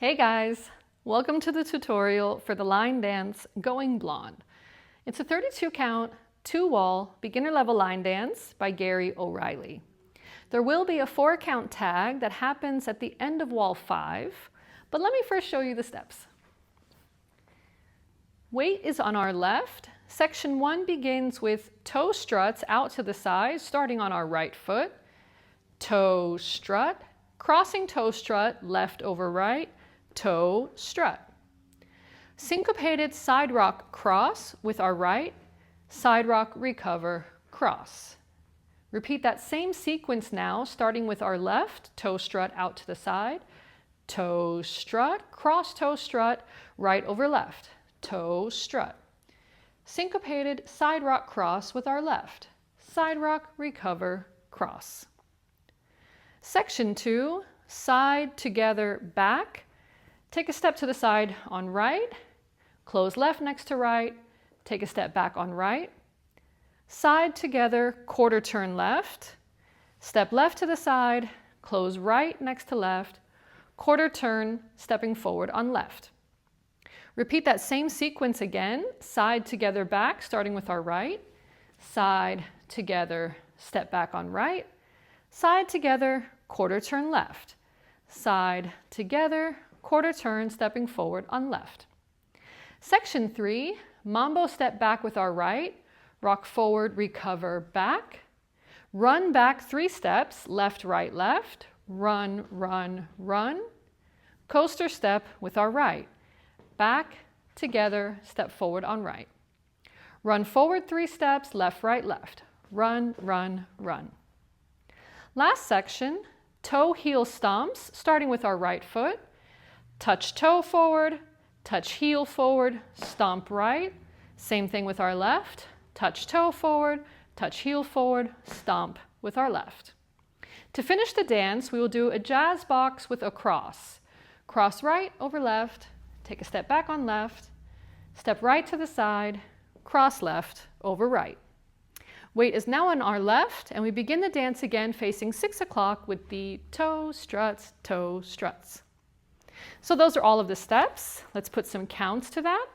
Hey guys, welcome to the tutorial for the line dance Going Blonde. It's a 32 count, 2-wall, beginner level line dance by Gary O'Reilly. There will be a 4 count tag that happens at the end of wall 5, but let me first show you the steps. Weight is on our left. Section 1 begins with toe struts out to the side, starting on our right foot. Toe strut, crossing toe strut, left over right, toe strut. Syncopated side rock cross with our right, side rock recover, cross. Repeat that same sequence now, starting with our left, toe strut out to the side, toe strut, cross toe strut, right over left, toe strut. Syncopated side rock cross with our left, side rock recover, cross. Section 2, side together back. Take a step to the side on right, close left next to right, take a step back on right, side together, quarter turn left, step left to the side, close right next to left, quarter turn, stepping forward on left. Repeat that same sequence again, side together back, starting with our right, side together, step back on right, side together, quarter turn left, side together, quarter turn, stepping forward on left. Section 3, mambo step back with our right, rock forward, recover, back. Run back 3 steps, left, right, left. Run, run, run. Coaster step with our right. Back, together, step forward on right. Run forward 3 steps, left, right, left. Run, run, run. Last section, toe heel stomps, starting with our right foot. Touch toe forward, touch heel forward, stomp right. Same thing with our left. Touch toe forward, touch heel forward, stomp with our left. To finish the dance, we will do a jazz box with a cross. Cross right over left, take a step back on left, step right to the side, cross left over right. Weight is now on our left, and we begin the dance again facing 6 o'clock with the toe struts, toe struts. So those are all of the steps. Let's put some counts to that.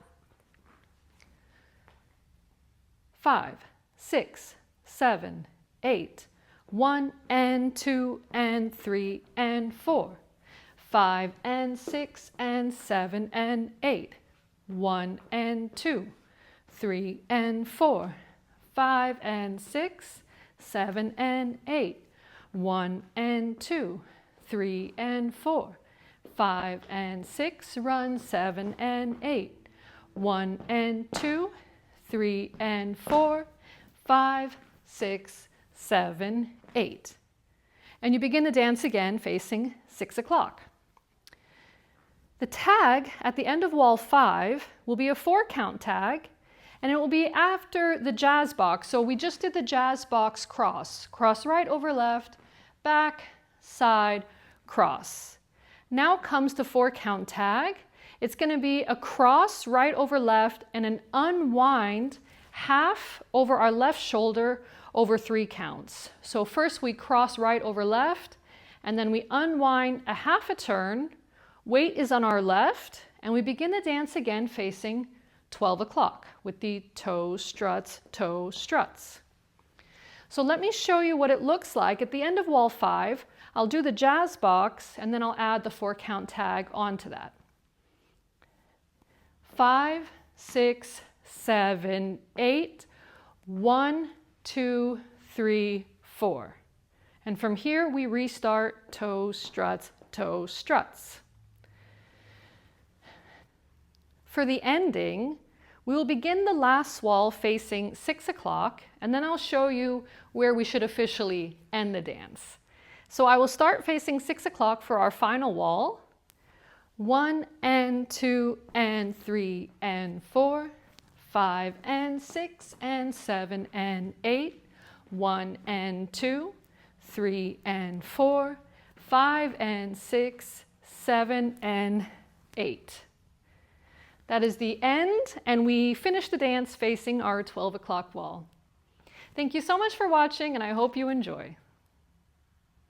5, 6, 7, 8. 1 and 2 and 3 and 4. 5 and 6 and 7 and 8. 1 and 2, 3 and 4. 5 and 6, 7 and 8. 1 and 2, 3 and 4. 5 and 6, run 7 and 8. 1 and 2, 3 and 4. 5, 6, 7, 8. And you begin the dance again facing 6 o'clock. The tag at the end of wall 5 will be a 4 count tag, and it will be after the jazz box. So we just did the jazz box cross. Cross right over left, back, side, cross. Now comes the 4 count tag. It's going to be a cross right over left and an unwind half over our left shoulder over 3 counts. So first we cross right over left, and then we unwind a half a turn. Weight is on our left, and we begin the dance again facing 12 o'clock with the toe struts, toe struts. So let me show you what it looks like at the end of wall 5. I'll do the jazz box, and then I'll add the 4 count tag onto that. 5, 6, 7, 8. 1, 2, 3, 4. And from here we restart toe struts, toe struts. For the ending, we will begin the last wall facing 6 o'clock, and then I'll show you where we should officially end the dance. So I will start facing 6 o'clock for our final wall. 1 and 2 and 3 and 4. 5 and 6 and 7 and 8. 1 and 2, 3 and 4. 5 and 6, 7 and 8. That is the end, and we finish the dance facing our 12 o'clock wall. Thank you so much for watching, and I hope you enjoy.